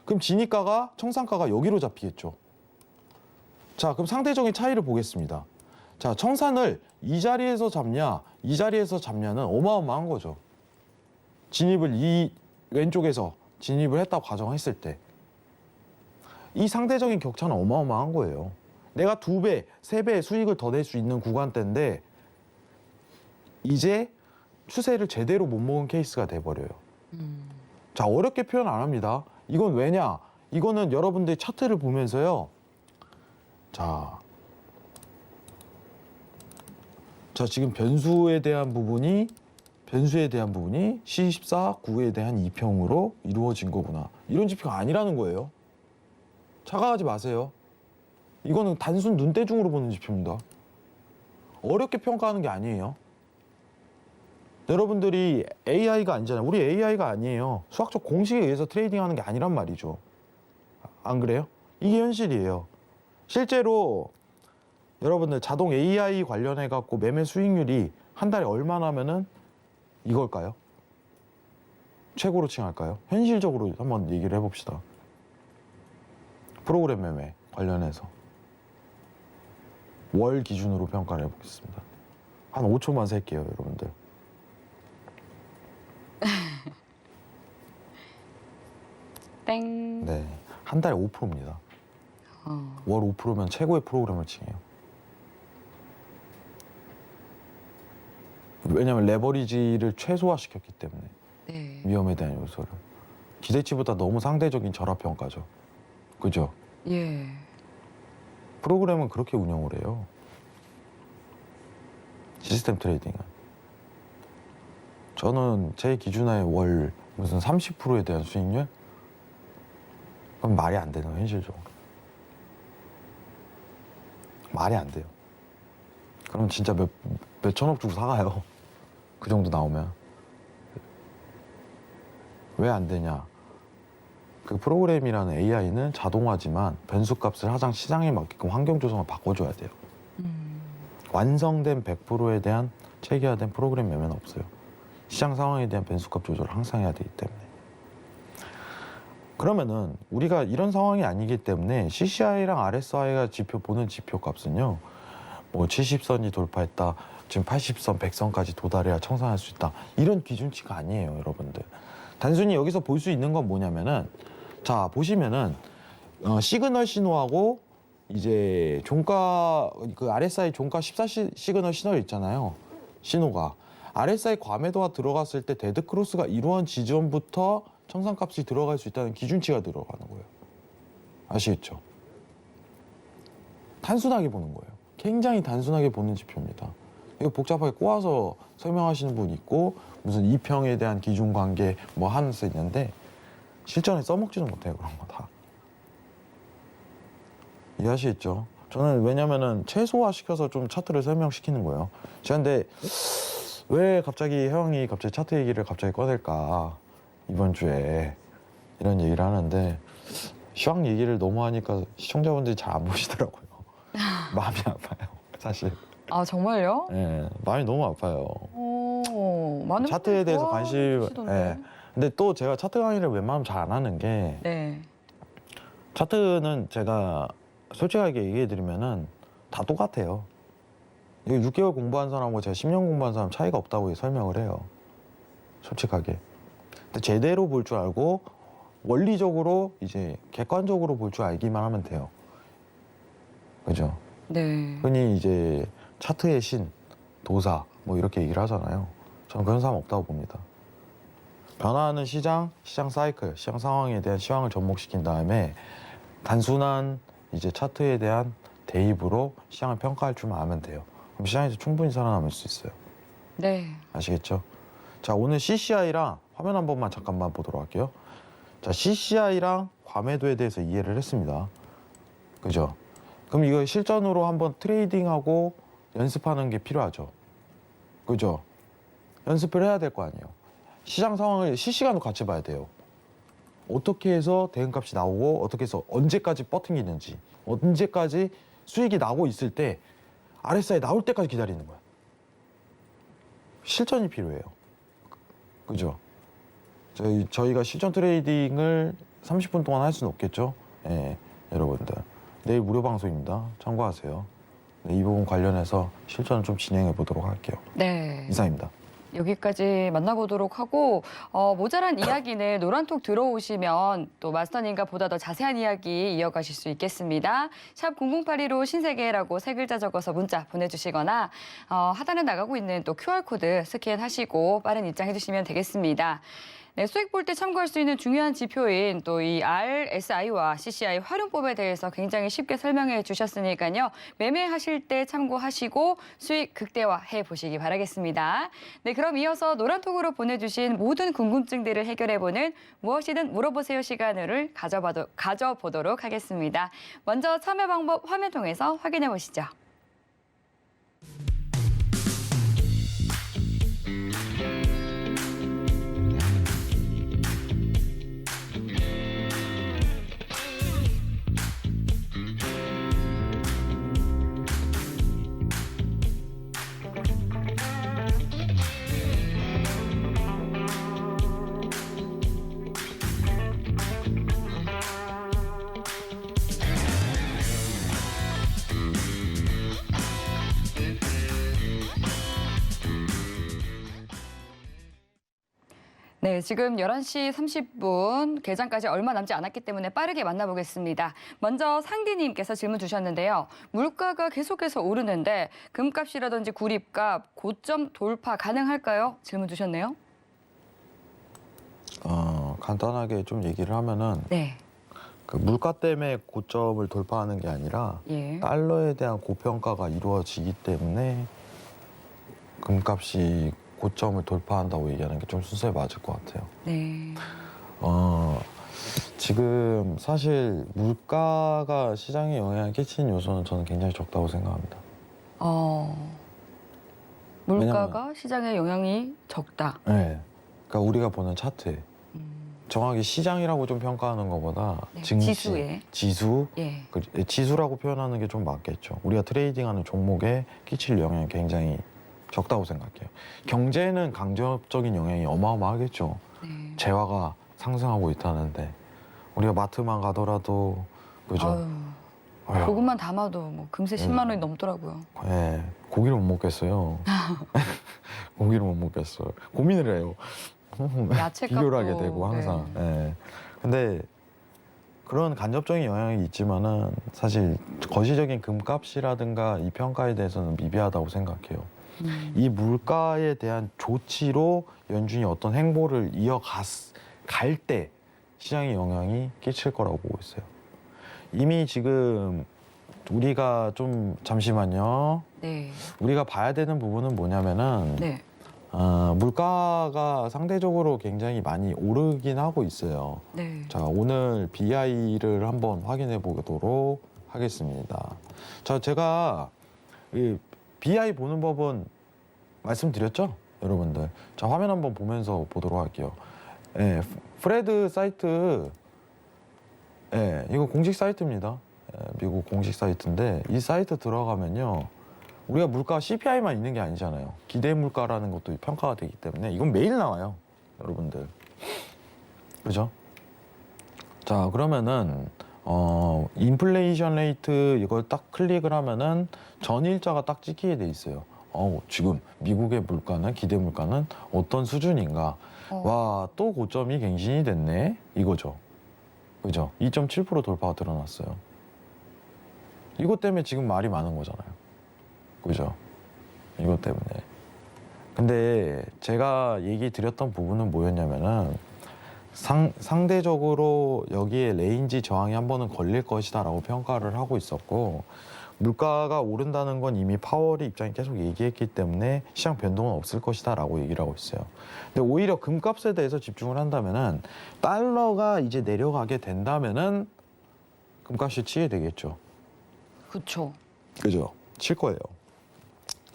그럼 진입가가 청산가가 여기로 잡히겠죠. 자, 그럼 상대적인 차이를 보겠습니다. 자, 청산을 이 자리에서 잡냐, 이 자리에서 잡냐는 어마어마한 거죠. 진입을 이 왼쪽에서 진입을 했다고 가정했을 때. 이 상대적인 격차는 어마어마한 거예요. 내가 2배, 3배의 수익을 더 낼 수 있는 구간대인데 이제 추세를 제대로 못 먹은 케이스가 돼버려요. 자, 어렵게 표현 안 합니다. 이건 왜냐? 이거는 여러분들이 차트를 보면서요. 자, 지금 변수에 대한 부분이 C14, 9에 대한 2평으로 이루어진 거구나. 이런 지표가 아니라는 거예요. 착각하지 마세요. 이거는 단순 눈대중으로 보는 지표입니다. 어렵게 평가하는 게 아니에요. 여러분들이 AI가 아니잖아요. 우리 AI가 아니에요. 수학적 공식에 의해서 트레이딩하는 게 아니란 말이죠. 안 그래요? 이게 현실이에요. 실제로 여러분들 자동 AI 관련해 갖고 매매 수익률이 한 달에 얼마나 하면은 이걸까요? 최고로 칭할까요? 현실적으로 한번 얘기를 해봅시다. 프로그램 매매 관련해서 월 기준으로 평가를 해보겠습니다. 한 5초만 셀게요, 여러분들. 땡. 네, 한 달에 5%입니다. 월 5%면 최고의 프로그램을 칭해요. 왜냐하면 레버리지를 최소화시켰기 때문에. 네. 위험에 대한 요소를. 기대치보다 너무 상대적인 절하평가죠. 그죠? 예. 프로그램은 그렇게 운영을 해요. 시스템 트레이딩은. 저는 제 기준하에 월 무슨 30%에 대한 수익률? 그럼 말이 안 되는 거예요, 현실적으로. 말이 안 돼요. 그럼 진짜 몇 천억 주고 사가요. 그 정도 나오면. 왜 안 되냐? 그 프로그램이라는 AI는 자동화지만 변수값을 항상 시장에 맞게끔 환경 조성을 바꿔줘야 돼요. 완성된 100%에 대한 체계화된 프로그램 매매는 없어요. 시장 상황에 대한 변수값 조절을 항상 해야 되기 때문에. 그러면은 우리가 이런 상황이 아니기 때문에 CCI랑 RSI가 보는 지표 값은요. 뭐 70선이 돌파했다. 지금 80선, 100선까지 도달해야 청산할 수 있다. 이런 기준치가 아니에요, 여러분들. 단순히 여기서 볼 수 있는 건 뭐냐면은, 자 보시면은 시그널 신호하고 이제 종가 그 RSI 종가 14 시그널 신호 있잖아요. 신호가 RSI 과매도가 들어갔을 때 데드 크로스가 이루어진 지점부터 청산값이 들어갈 수 있다는 기준치가 들어가는 거예요. 아시겠죠? 단순하게 보는 거예요. 굉장히 단순하게 보는 지표입니다. 이거 복잡하게 꼬아서 설명하시는 분 있고 무슨 이평에 대한 기준 관계 뭐 하면서 있는데 실전에 써먹지도 못해요, 그런 거 다. 이해하시겠죠? 저는 왜냐면은 최소화시켜서 좀 차트를 설명시키는 거예요. 제가 근데 왜 갑자기 혜영이 갑자기 차트 얘기를 갑자기 꺼낼까 이번 주에 이런 얘기를 하는데 시황 얘기를 너무 하니까 시청자분들이 잘 안 보시더라고요. 마음이 아파요, 사실. 아 정말요? 예, 마음이 너무 아파요. 오, 많은 차트에 분들이 대해서 관심. 좋아하시던데. 예. 근데 또 제가 차트 강의를 웬만하면 잘 안 하는 게 네. 차트는 제가 솔직하게 얘기해드리면은 다 똑같아요. 이거 6개월 공부한 사람하고 제가 10년 공부한 사람 차이가 없다고 설명을 해요. 솔직하게. 근데 제대로 볼 줄 알고 원리적으로 이제 객관적으로 볼 줄 알기만 하면 돼요. 그죠? 네. 흔히 이제 차트의 신, 도사 뭐 이렇게 얘기를 하잖아요. 저는 그런 사람 없다고 봅니다. 변화하는 시장, 시장 사이클, 시장 상황에 대한 시황을 접목시킨 다음에 단순한 이제 차트에 대한 대입으로 시장을 평가할 줄만 아면 돼요. 그럼 시장에서 충분히 살아남을 수 있어요. 네. 아시겠죠? 자, 오늘 CCI랑 화면 한 번만 잠깐만 보도록 할게요. 자, CCI랑 과매도에 대해서 이해를 했습니다. 그죠? 그럼 이거 실전으로 한번 트레이딩하고 연습하는 게 필요하죠. 그죠? 연습을 해야 될 거 아니에요. 시장 상황을 실시간으로 같이 봐야 돼요. 어떻게 해서 대응값이 나오고 어떻게 해서 언제까지 버팅기는지, 언제까지 수익이 나고 있을 때 RSI 나올 때까지 기다리는 거야. 실전이 필요해요. 그죠? 저희가 실전 트레이딩을 30분 동안 할 수는 없겠죠? 예, 여러분들. 내일 무료 방송입니다. 참고하세요. 네, 이 부분 관련해서 실전 좀 진행해 보도록 할게요. 네. 이상입니다. 여기까지 만나보도록 하고 모자란 이야기는 노란톡 들어오시면 또 마스터님과 보다 더 자세한 이야기 이어가실 수 있겠습니다. 샵 0082로 신세계라고 세 글자 적어서 문자 보내주시거나 하단에 나가고 있는 또 QR코드 스캔하시고 빠른 입장해 주시면 되겠습니다. 네, 수익 볼 때 참고할 수 있는 중요한 지표인 또 이 RSI와 CCI 활용법에 대해서 굉장히 쉽게 설명해 주셨으니까요. 매매하실 때 참고하시고 수익 극대화해 보시기 바라겠습니다. 네, 그럼 이어서 노란톡으로 보내주신 모든 궁금증들을 해결해보는 무엇이든 물어보세요 시간을 가져보도록 하겠습니다. 먼저 참여 방법 화면 통해서 확인해 보시죠. 네, 지금 11시 30분 개장까지 얼마 남지 않았기 때문에 빠르게 만나보겠습니다. 먼저 상디님께서 질문 주셨는데요. 물가가 계속해서 오르는데 금값이라든지 구립값 고점 돌파 가능할까요? 질문 주셨네요. 간단하게 좀 얘기를 하면은 네. 그 물가 때문에 고점을 돌파하는 게 아니라 예. 달러에 대한 고평가가 이루어지기 때문에 금값이 고점을 돌파한다고 얘기하는 게 좀 순서에 맞을 것 같아요. 네. 지금 사실 물가가 시장에 영향을 끼치는 요소는 저는 굉장히 적다고 생각합니다. 물가가 시장에 영향이 적다. 네. 그러니까 우리가 보는 차트, 정확히 시장이라고 좀 평가하는 것보다 네, 증시, 지수에. 지수, 예. 지수라고 표현하는 게 좀 맞겠죠. 우리가 트레이딩하는 종목에 끼칠 영향이 굉장히 적다고 생각해요. 경제에는 간접적인 영향이 어마어마하겠죠. 네. 재화가 상승하고 있다는데 우리가 마트만 가더라도 그죠? 아유, 아유, 조금만 담아도 뭐 금세 10만 원이 넘더라고요. 예, 고기를 못 먹겠어요. 고기를 못 먹겠어요. 고민을 해요. 야채값도 비교를 하게 되고 항상. 네. 예. 근데 그런 간접적인 영향이 있지만은 사실 거시적인 금값이라든가 이 평가에 대해서는 미비하다고 생각해요. 이 물가에 대한 조치로 연준이 어떤 행보를 갈 때 시장에 영향이 끼칠 거라고 보고 있어요. 이미 지금 우리가 좀 잠시만요. 네. 우리가 봐야 되는 부분은 뭐냐면은 네. 물가가 상대적으로 굉장히 많이 오르긴 하고 있어요. 네. 자, 오늘 BI를 한번 확인해 보도록 하겠습니다. 자, 제가 이 BI 보는 법은 말씀드렸죠? 여러분들. 자, 화면 한번 보면서 보도록 할게요. 예, 프레드 사이트, 예, 이거 공식 사이트입니다. 예, 미국 공식 사이트인데 이 사이트 들어가면요. 우리가 물가 CPI만 있는 게 아니잖아요. 기대 물가라는 것도 평가가 되기 때문에 이건 매일 나와요. 여러분들. 그죠? 자, 그러면은 인플레이션 레이트 이걸 딱 클릭을 하면은 전일자가 딱 찍히게 돼 있어요. 지금 미국의 물가는 기대 물가는 어떤 수준인가? 와, 또 고점이 갱신이 됐네. 이거죠. 그죠? 2.7% 돌파가 드러났어요. 이것 때문에 지금 말이 많은 거잖아요. 그죠? 이것 때문에. 근데 제가 얘기 드렸던 부분은 뭐였냐면은 상대적으로 여기에 레인지 저항이 한 번은 걸릴 것이다 라고 평가를 하고 있었고, 물가가 오른다는 건 이미 파월이 입장이 계속 얘기했기 때문에 시장 변동은 없을 것이다 라고 얘기를 하고 있어요. 근데 오히려 금값에 대해서 집중을 한다면은 달러가 이제 내려가게 된다면은 금값이 치게 되겠죠. 그렇죠. 그죠? 칠 거예요.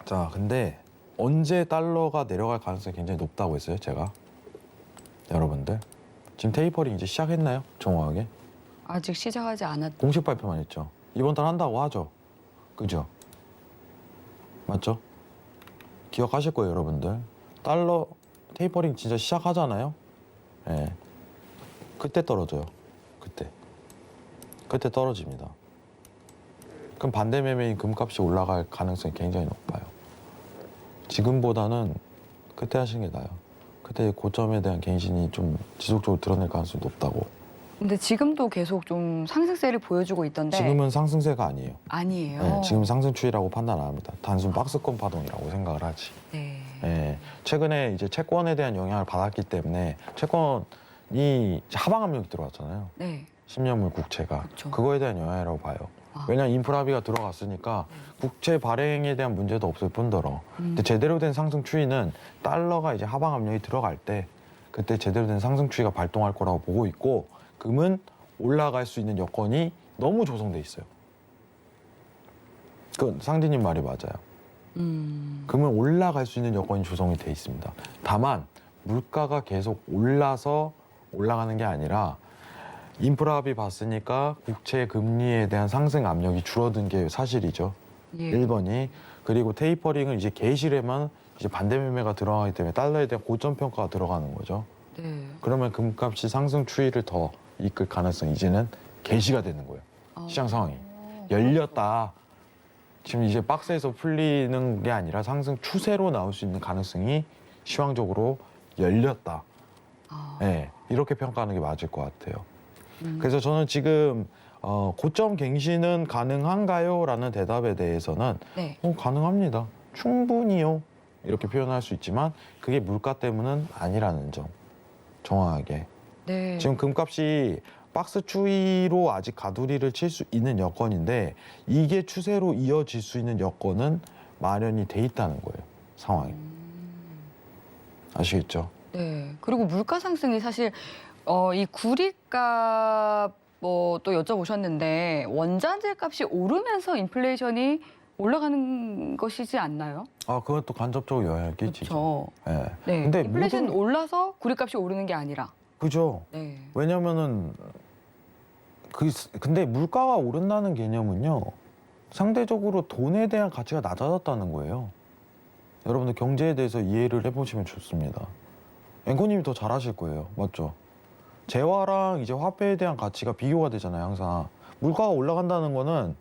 자, 근데 언제 달러가 내려갈 가능성이 굉장히 높다고 했어요, 제가? 여러분들. 지금 테이퍼링 이제 시작했나요? 정확하게? 아직 시작하지 않았. 공식 발표만 했죠. 이번 달 한다고 하죠. 그죠? 맞죠? 기억하실 거예요, 여러분들. 달러 테이퍼링 진짜 시작하잖아요. 예. 그때 떨어져요. 그때 떨어집니다. 그럼 반대 매매인 금값이 올라갈 가능성이 굉장히 높아요. 지금보다는 그때 하시는 게 나아요. 그때 고점에 대한 갱신이 좀 지속적으로 드러낼 가능성이 높다고. 근데 지금도 계속 좀 상승세를 보여주고 있던데. 지금은 상승세가 아니에요. 아니에요. 네, 지금 상승 추이라고 판단 안 합니다. 단순 박스권 파동이라고 생각을 하지. 네. 네, 최근에 이제 채권에 대한 영향을 받았기 때문에 채권이 하방 압력이 들어왔잖아요. 네. 10년물 국채가. 그쵸. 그거에 대한 영향이라고 봐요. 왜냐하면 인프라비가 들어갔으니까 국채 발행에 대한 문제도 없을 뿐더러. 근데 제대로 된 상승 추이는 달러가 이제 하방 압력이 들어갈 때 그때 제대로 된 상승 추이가 발동할 거라고 보고 있고, 금은 올라갈 수 있는 여건이 너무 조성돼 있어요. 그 상디님 말이 맞아요. 금은 올라갈 수 있는 여건이 조성이 돼 있습니다. 다만 물가가 계속 올라가는 게 아니라 인프라 합의 봤으니까 국채 금리에 대한 상승 압력이 줄어든 게 사실이죠. 예. 1번이. 그리고 테이퍼링은 이제 개시에만 이제 반대 매매가 들어가기 때문에 달러에 대한 고점 평가가 들어가는 거죠. 네. 그러면 금값이 상승 추이를 더 이끌 가능성이 이제는 개시가 되는 거예요. 시장 상황이 열렸다. 지금 이제 박스에서 풀리는 게 아니라 상승 추세로 나올 수 있는 가능성이 시황적으로 열렸다. 네, 이렇게 평가하는 게 맞을 것 같아요. 그래서 저는 지금 고점 갱신은 가능한가요? 라는 대답에 대해서는 네. 가능합니다. 충분히요. 이렇게 표현할 수 있지만 그게 물가 때문은 아니라는 점. 정확하게. 네. 지금 금값이 박스 추이로 아직 가두리를 칠 수 있는 여건인데 이게 추세로 이어질 수 있는 여건은 마련이 돼 있다는 거예요. 상황이. 아시겠죠? 네. 그리고 물가 상승이 사실 이 구리값 또 여쭤보셨는데 원자재 값이 오르면서 인플레이션이 올라가는 것이지 않나요? 그것도 간접적으로 영향을 끼치죠. 그렇죠. 네. 네. 근데 인플레이션 올라서 구리값이 오르는 게 아니라. 그죠. 네. 왜냐면은 근데 물가가 오른다는 개념은요. 상대적으로 돈에 대한 가치가 낮아졌다는 거예요. 여러분들 경제에 대해서 이해를 해보시면 좋습니다. 앵커님이 더 잘하실 거예요. 맞죠? 재화랑 이제 화폐에 대한 가치가 비교가 되잖아요. 항상 물가가 올라간다는 거는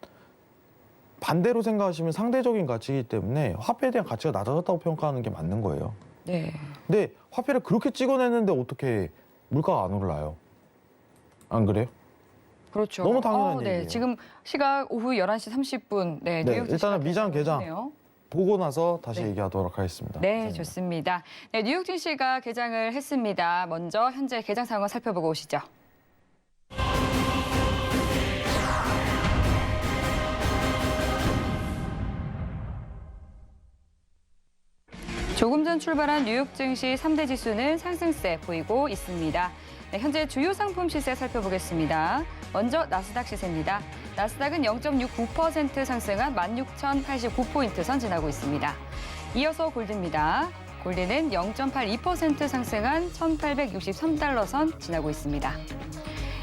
반대로 생각하시면 상대적인 가치이기 때문에 화폐에 대한 가치가 낮아졌다고 평가하는 게 맞는 거예요. 네. 근데 화폐를 그렇게 찍어냈는데 어떻게 물가가 안 올라요? 안 그래요? 그렇죠. 너무 당연한 네. 얘기예요. 지금 시각 오후 11시 30분. 네. 네, 뉴욕 일단은 미장 개장. 네요. 보고 나서 다시 네. 얘기하도록 하겠습니다. 네, 선생님. 좋습니다. 네, 뉴욕 증시가 개장을 했습니다. 먼저 현재 개장 상황 살펴보고 오시죠. 조금 전 출발한 뉴욕 증시 3대 지수는 상승세 보이고 있습니다. 네, 현재 주요 상품 시세 살펴보겠습니다. 먼저 나스닥 시세입니다. 나스닥은 0.69% 상승한 16,089포인트 선 지나고 있습니다. 이어서 골드입니다. 골드는 0.82% 상승한 1,863달러 선 지나고 있습니다.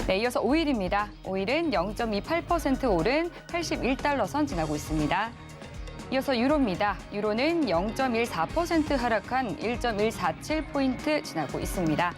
네, 이어서 오일입니다. 오일은 0.28% 오른 81달러 선 지나고 있습니다. 이어서 유로입니다. 유로는 0.14% 하락한 1.147포인트 지나고 있습니다.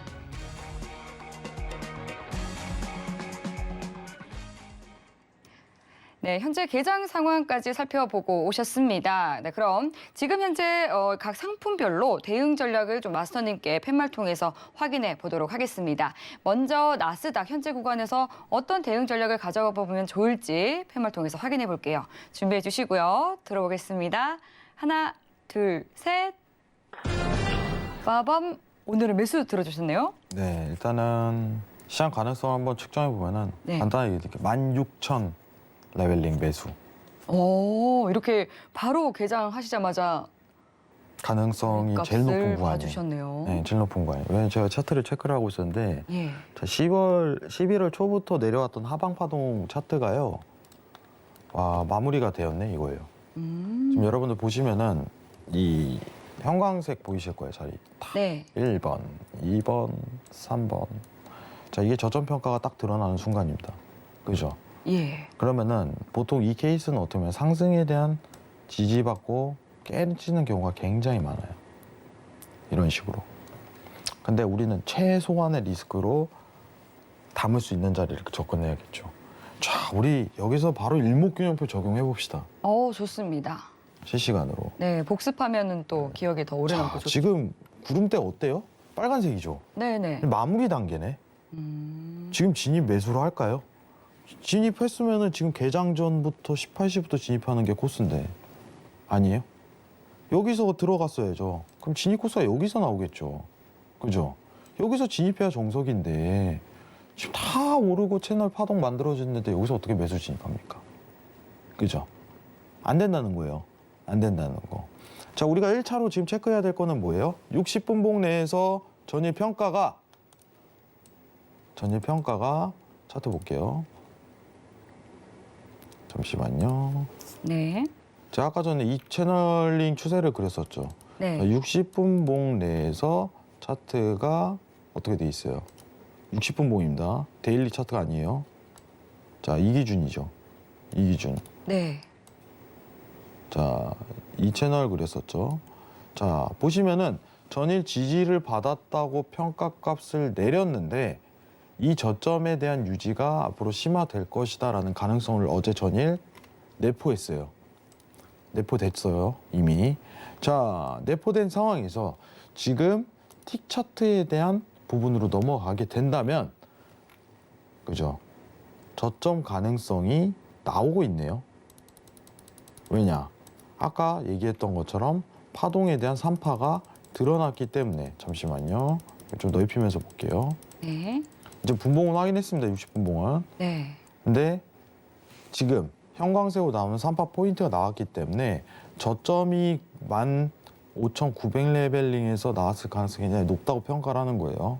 네, 현재 개장 상황까지 살펴보고 오셨습니다. 네, 그럼 지금 현재 각 상품별로 대응 전략을 좀 마스터님께 팻말 통해서 확인해 보도록 하겠습니다. 먼저 나스닥 현재 구간에서 어떤 대응 전략을 가져가 보면 좋을지 팻말 통해서 확인해 볼게요. 준비해 주시고요. 들어보겠습니다. 하나, 둘, 셋. 빠밤. 오늘은 매수 들어주셨네요. 네, 일단은 시장 가능성 한번 측정해 보면은 네. 간단하게 이렇게 16,000 레벨링 매수. 오, 이렇게 바로 개장하시자마자 가능성이 제일 높은 값을 구간이에요. 봐주셨네요. 네, 제일 높은 구간이에요. 왜냐면 제가 차트를 체크를 하고 있었는데 예. 자, 11월 초부터 내려왔던 하방 파동 차트가요. 와, 마무리가 되었네 이거예요. 지금 여러분들 보시면은 이 형광색 보이실 거예요, 자리. 다 네. 1번, 2번, 3번. 자, 이게 저점 평가가 딱 드러나는 순간입니다. 그죠? 예. 그러면은 보통 이 케이스는 어떻게 보면 상승에 대한 지지받고 깨지는 경우가 굉장히 많아요. 이런 식으로. 근데 우리는 최소한의 리스크로 담을 수 있는 자리를 접근해야겠죠. 자, 우리 여기서 바로 일목균형표 적용해 봅시다. 좋습니다. 실시간으로. 네, 복습하면은 또 기억에 더 오래 남고 자, 좋죠. 지금 구름대 어때요? 빨간색이죠? 네네. 마무리 단계네. 음, 지금 진입 매수로 할까요? 진입했으면은 지금 개장 전부터 18시부터 진입하는 게 코스인데 아니에요? 여기서 들어갔어야죠. 그럼 진입 코스가 여기서 나오겠죠. 그죠? 여기서 진입해야 정석인데 지금 다 오르고 채널 파동 만들어졌는데 여기서 어떻게 매수 진입합니까? 그죠? 안 된다는 거예요. 안 된다는 거. 자, 우리가 1차로 지금 체크해야 될 거는 뭐예요? 60분봉 내에서 전일 평가가 차트 볼게요. 잠시만요. 네. 제가 아까 전에 이 채널링 추세를 그렸었죠. 네. 60분봉 내에서 차트가 어떻게 돼 있어요? 60분봉입니다. 데일리 차트가 아니에요. 자, 이 기준이죠. 이 기준. 네. 자, 이 채널 그렸었죠. 자, 보시면은 전일 지지를 받았다고 평가값을 내렸는데 이 저점에 대한 유지가 앞으로 심화될 것이다라는 가능성을 어제 전일 내포했어요. 내포됐어요, 이미. 자, 내포된 상황에서 지금 틱 차트에 대한 부분으로 넘어가게 된다면, 그죠? 저점 가능성이 나오고 있네요. 왜냐? 아까 얘기했던 것처럼 파동에 대한 산파가 드러났기 때문에. 잠시만요. 좀 넓히면서 볼게요. 네. 이제 분봉은 확인했습니다. 60분봉은. 네. 근데 지금 형광색으로 나오는 산파 포인트가 나왔기 때문에 저점이 15,900레벨링에서 나왔을 가능성이 굉장히 높다고 평가를 하는 거예요.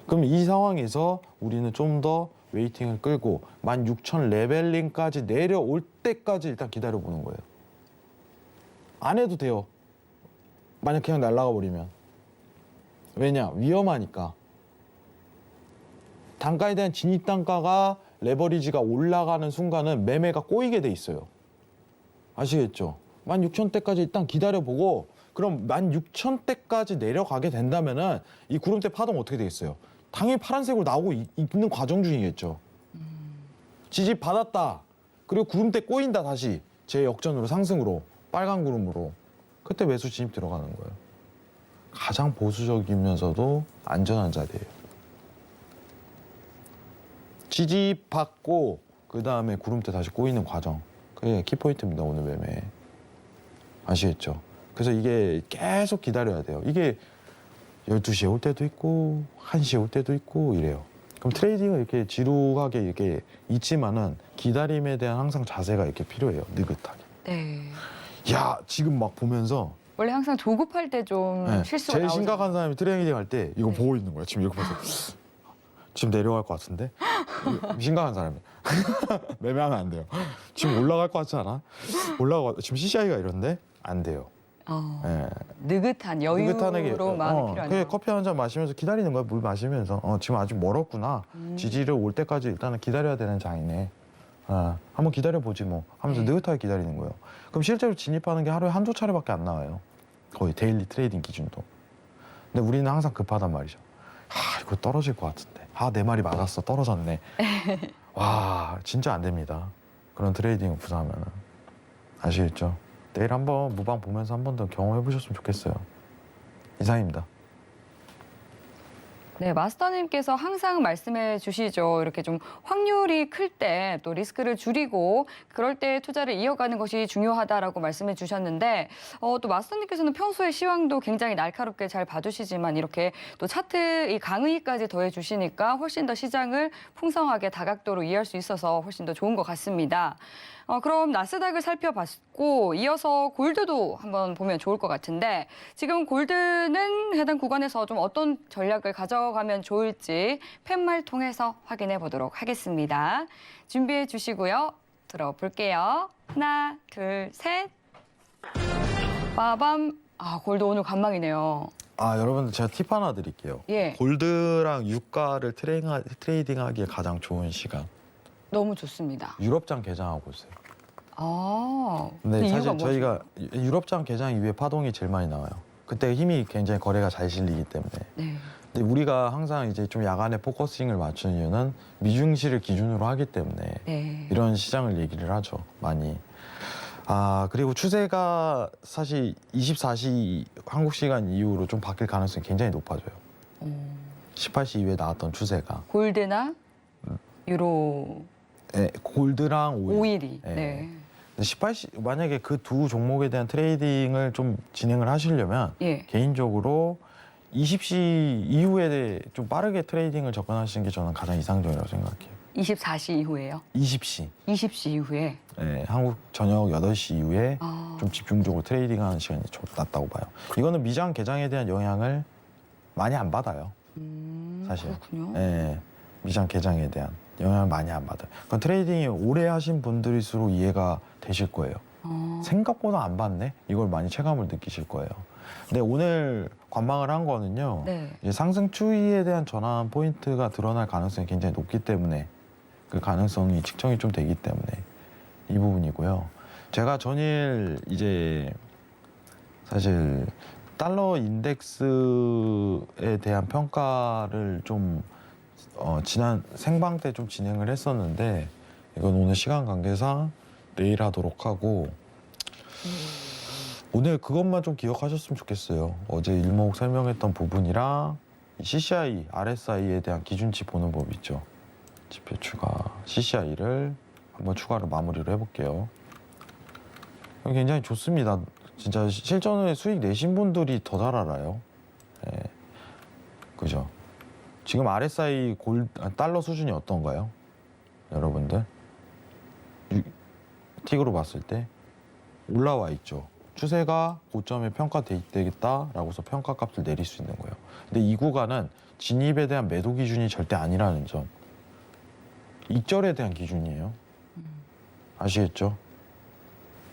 그럼 이 상황에서 우리는 좀 더 웨이팅을 끌고 16,000레벨링까지 내려올 때까지 일단 기다려보는 거예요. 안 해도 돼요. 만약 그냥 날아가 버리면. 왜냐? 위험하니까. 단가에 대한 진입 단가가 레버리지가 올라가는 순간은 매매가 꼬이게 돼 있어요. 아시겠죠? 16,000대까지 일단 기다려보고 그럼 16,000대까지 내려가게 된다면은 이 구름대 파동 어떻게 되겠어요? 당연히 파란색으로 나오고 있는 과정 중이겠죠. 지지 받았다. 그리고 구름대 꼬인다 다시. 재역전으로 상승으로 빨간 구름으로 그때 매수 진입 들어가는 거예요. 가장 보수적이면서도 안전한 자리예요. 지지받고 그 다음에 구름대 다시 꼬이는 과정. 그게 키포인트입니다. 오늘 매매. 아시겠죠? 그래서 이게 계속 기다려야 돼요. 이게 12시에 올 때도 있고 1시에 올 때도 있고 이래요. 그럼 트레이딩은 이렇게 지루하게 이렇게 있지만은 기다림에 대한 항상 자세가 이렇게 필요해요. 느긋하게. 네. 야, 지금 막 보면서 원래 항상 조급할 때 좀 네, 실수가 제일 나오죠. 심각한 사람이 트레이딩 할 때 이거 네. 보고 있는 거야. 지금 이렇게 봐서 지금 내려갈 것 같은데 심각한 사람이 매매하면 안 돼요. 지금 올라갈 것 같지 않아? 지금 CCI가 이런데 안 돼요. 예. 느긋한 느긋하게, 여유로운 마음이 그게 필요하네요. 커피 한 잔 마시면서 기다리는 거야. 물 마시면서 지금 아직 멀었구나. 지지를 올 때까지 일단은 기다려야 되는 장이네. 한번 기다려보지 뭐 하면서 네. 느긋하게 기다리는 거예요. 그럼 실제로 진입하는 게 하루에 한두 차례밖에 안 나와요. 거의 데일리 트레이딩 기준도. 근데 우리는 항상 급하단 말이죠. 이거 떨어질 것 같은데. 내 말이 맞았어. 떨어졌네. 와, 진짜 안 됩니다. 그런 트레이딩을 구사하면은. 아시겠죠? 내일 한번 무방 보면서 한 번 더 경험해 보셨으면 좋겠어요. 이상입니다. 네, 마스터님께서 항상 말씀해 주시죠. 이렇게 좀 확률이 클 때 또 리스크를 줄이고 그럴 때 투자를 이어가는 것이 중요하다라고 말씀해 주셨는데 또 마스터님께서는 평소에 시황도 굉장히 날카롭게 잘 봐주시지만 이렇게 또 차트 이 강의까지 더해 주시니까 훨씬 더 시장을 풍성하게 다각도로 이해할 수 있어서 훨씬 더 좋은 것 같습니다. 그럼 나스닥을 살펴봤고 이어서 골드도 한번 보면 좋을 것 같은데 지금 골드는 해당 구간에서 좀 어떤 전략을 가져가면 좋을지 팻말 통해서 확인해 보도록 하겠습니다. 준비해 주시고요. 들어볼게요. 하나, 둘, 셋. 빠밤. 골드 오늘 관망이네요. 여러분들 제가 팁 하나 드릴게요. 예. 골드랑 유가를 트레이딩하기에 가장 좋은 시간. 너무 좋습니다. 유럽장 개장하고 있어요. 근데 근데 이유가 사실 뭐죠? 저희가 유럽장 개장 이후에 파동이 제일 많이 나와요. 그때 힘이 굉장히 거래가 잘 실리기 때문에. 네. 근데 우리가 항상 이제 좀 야간에 포커싱을 맞추는 이유는 미중시를 기준으로 하기 때문에 네. 이런 시장을 얘기를 하죠, 많이. 그리고 추세가 사실 24시 한국 시간 이후로 좀 바뀔 가능성이 굉장히 높아져요. 18시 이후에 나왔던 추세가. 골드나 유로 골드랑 오일이. 네. 네. 18시 만약에 그 두 종목에 대한 트레이딩을 좀 진행을 하시려면 예. 개인적으로 20시 이후에 좀 빠르게 트레이딩을 접근하시는 게 저는 가장 이상적이라고 생각해요. 24시 이후에요? 20시. 20시 이후에? 네, 한국 저녁 8시 이후에 아, 좀 집중적으로 트레이딩하는 시간이 좀 낫다고 봐요. 이거는 미장 개장에 대한 영향을 많이 안 받아요. 사실. 그렇군요. 네, 미장 개장에 대한 영향을 많이 안 받아요. 그건 트레이딩이 오래 하신 분들일수록 이해가 되실 거예요. 생각보다 안 받네? 이걸 많이 체감을 느끼실 거예요. 근데 오늘 관망을 한 거는요. 네. 이제 상승 추이에 대한 전환 포인트가 드러날 가능성이 굉장히 높기 때문에 그 가능성이 측정이 좀 되기 때문에 이 부분이고요. 제가 전일 이제 사실 달러 인덱스에 대한 평가를 좀 지난 생방 때 좀 진행을 했었는데 이건 오늘 시간 관계상 내일 하도록 하고 오늘 그것만 좀 기억하셨으면 좋겠어요. 어제 일목 설명했던 부분이랑 CCI, RSI에 대한 기준치 보는 법 있죠. 지표 추가, CCI를 한번 추가로 마무리를 해볼게요. 굉장히 좋습니다. 진짜 실전에 수익 내신 분들이 더 잘 알아요. 네. 그죠? 지금 RSI 달러 수준이 어떤가요? 여러분들? 틱으로 봤을 때 올라와 있죠. 추세가 고점에 평가되겠다라고서 평가값을 내릴 수 있는 거예요. 근데 이 구간은 진입에 대한 매도 기준이 절대 아니라는 점. 익절에 대한 기준이에요. 아시겠죠?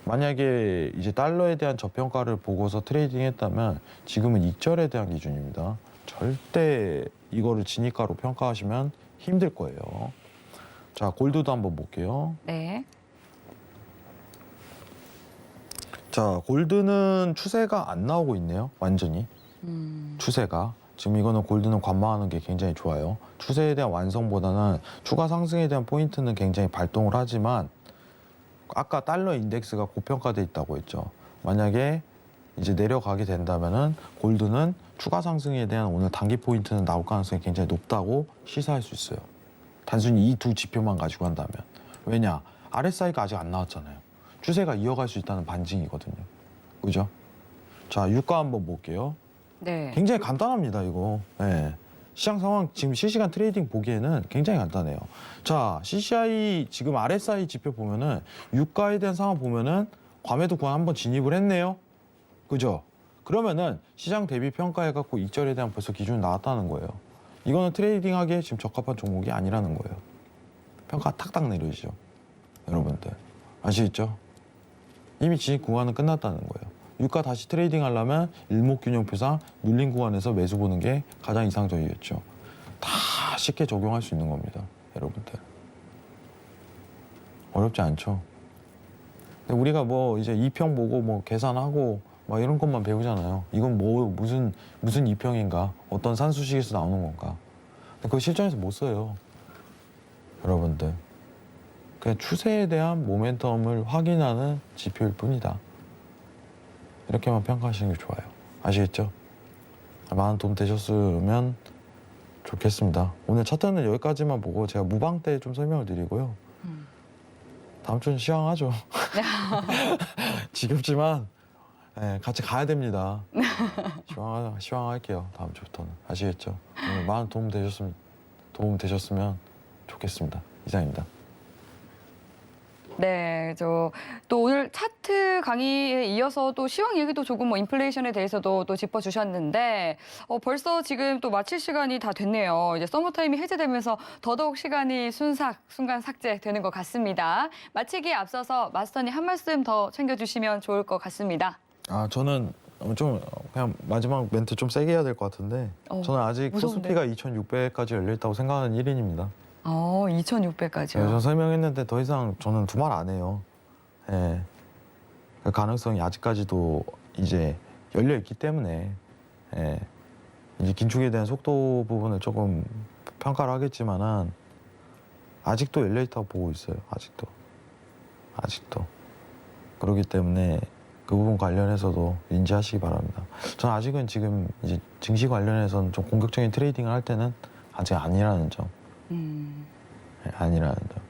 만약에 이제 달러에 대한 저평가를 보고서 트레이딩 했다면 지금은 익절에 대한 기준입니다. 절대 이거를 진입가로 평가하시면 힘들 거예요. 자, 골드도 한번 볼게요. 네. 자, 골드는 추세가 안 나오고 있네요. 완전히. 추세가. 지금 이거는 골드는 관망하는 게 굉장히 좋아요. 추세에 대한 완성보다는 추가 상승에 대한 포인트는 굉장히 발동을 하지만 아까 달러 인덱스가 고평가돼 있다고 했죠. 만약에 이제 내려가게 된다면은 골드는 추가 상승에 대한 오늘 단기 포인트는 나올 가능성이 굉장히 높다고 시사할 수 있어요. 단순히 이 두 지표만 가지고 한다면. 왜냐? RSI가 아직 안 나왔잖아요. 추세가 이어갈 수 있다는 반증이거든요. 그죠? 자, 유가 한번 볼게요. 네. 굉장히 간단합니다, 이거. 예. 시장 상황 지금 실시간 트레이딩 보기에는 굉장히 간단해요. 자, CCI 지금 RSI 지표 보면은 유가에 대한 상황 보면은 과매도 구간 한번 진입을 했네요. 그죠? 그러면은 시장 대비 평가해갖고 이절에 대한 벌써 기준이 나왔다는 거예요. 이거는 트레이딩하기에 지금 적합한 종목이 아니라는 거예요. 평가 탁탁 내려지죠. 여러분들. 아시겠죠? 이미 진입 구간은 끝났다는 거예요. 유가 다시 트레이딩 하려면 일목균형표상 눌린 구간에서 매수 보는 게 가장 이상적이겠죠. 다 쉽게 적용할 수 있는 겁니다. 여러분들. 어렵지 않죠? 근데 우리가 뭐 이제 이평 보고 뭐 계산하고 막 이런 것만 배우잖아요. 이건 뭐 무슨 이평인가? 어떤 산수식에서 나오는 건가? 근데 그거 실전에서 못 써요. 여러분들. 그냥 추세에 대한 모멘텀을 확인하는 지표일 뿐이다. 이렇게만 평가하시는 게 좋아요. 아시겠죠? 많은 도움 되셨으면 좋겠습니다. 오늘 차트는 여기까지만 보고 제가 무방 때 좀 설명을 드리고요. 다음 주는 시황하죠. 지겹지만 네, 같이 가야 됩니다. 시황할게요. 다음 주부터는. 아시겠죠? 오늘 많은 도움 되셨으면 좋겠습니다. 이상입니다. 네, 또 오늘 차트 강의에 이어서 또 시황 얘기도 조금 뭐 인플레이션에 대해서도 또 짚어주셨는데 벌써 지금 또 마칠 시간이 다 됐네요. 이제 서머타임이 해제되면서 더더욱 시간이 순간 삭제되는 것 같습니다. 마치기에 앞서서 마스터님 한 말씀 더 챙겨주시면 좋을 것 같습니다. 아, 저는 좀 그냥 마지막 멘트 좀 세게 해야 될 것 같은데 저는 아직 무서운데. 코스피가 2,600까지 열려있다고 생각하는 1인입니다. 2,600까지요. 저 설명했는데 더 이상 저는 두말 안 해요. 예. 그 가능성이 아직까지도 이제 열려 있기 때문에 예. 이제 긴축에 대한 속도 부분을 조금 평가를 하겠지만은 아직도 열려 있다고 보고 있어요. 아직도. 그렇기 때문에 그 부분 관련해서도 인지하시기 바랍니다. 저는 아직은 지금 이제 증시 관련해서는 좀 공격적인 트레이딩을 할 때는 아직 아니라는 점. 아니라는 점.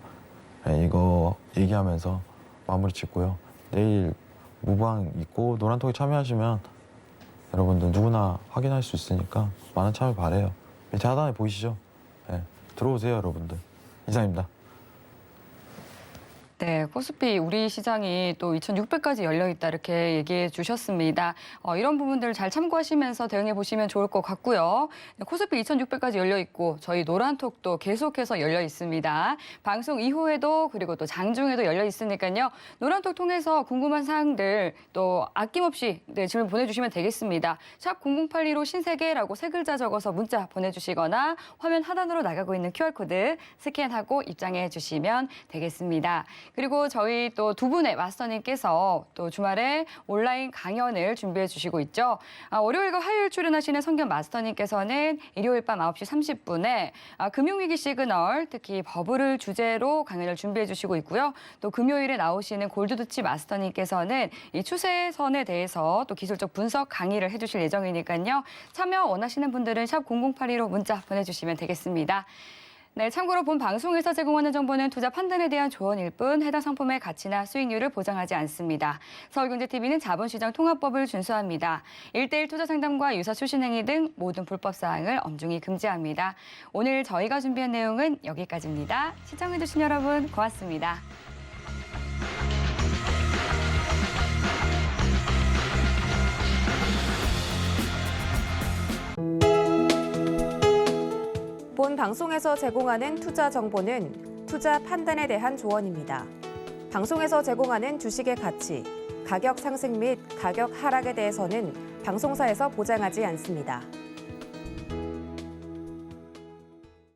네, 이거 얘기하면서 마무리 짓고요. 내일 무방 있고 노란톡에 참여하시면 여러분들 누구나 확인할 수 있으니까 많은 참여 바래요. 밑에 하단에 보이시죠? 네, 들어오세요, 여러분들. 이상입니다. 네, 코스피 우리 시장이 또 2,600까지 열려 있다 이렇게 얘기해 주셨습니다. 이런 부분들 잘 참고하시면서 대응해 보시면 좋을 것 같고요. 네, 코스피 2,600까지 열려 있고 저희 노란톡도 계속해서 열려 있습니다. 방송 이후에도 그리고 또 장중에도 열려 있으니까요. 노란톡 통해서 궁금한 사항들 또 아낌없이 질문 보내주시면 되겠습니다. 샵 0082로 신세계라고 세 글자 적어서 문자 보내주시거나 화면 하단으로 나가고 있는 QR코드 스캔하고 입장해 주시면 되겠습니다. 그리고 저희 또 두 분의 마스터님께서 또 주말에 온라인 강연을 준비해 주시고 있죠. 월요일과 화요일 출연하시는 성견 마스터님께서는 일요일 밤 9시 30분에 금융위기 시그널, 특히 버블을 주제로 강연을 준비해 주시고 있고요. 또 금요일에 나오시는 골드두치 마스터님께서는 이 추세선에 대해서 또 기술적 분석 강의를 해주실 예정이니까요. 참여 원하시는 분들은 샵 0082로 문자 보내주시면 되겠습니다. 네, 참고로 본 방송에서 제공하는 정보는 투자 판단에 대한 조언일 뿐 해당 상품의 가치나 수익률을 보장하지 않습니다. 서울경제TV는 자본시장 통합법을 준수합니다. 1:1 투자 상담과 유사 추신 행위 등 모든 불법 사항을 엄중히 금지합니다. 오늘 저희가 준비한 내용은 여기까지입니다. 시청해주신 여러분 고맙습니다. 본 방송에서 제공하는 투자 정보는 투자 판단에 대한 조언입니다. 방송에서 제공하는 주식의 가치, 가격 상승 및 가격 하락에 대해서는 방송사에서 보장하지 않습니다.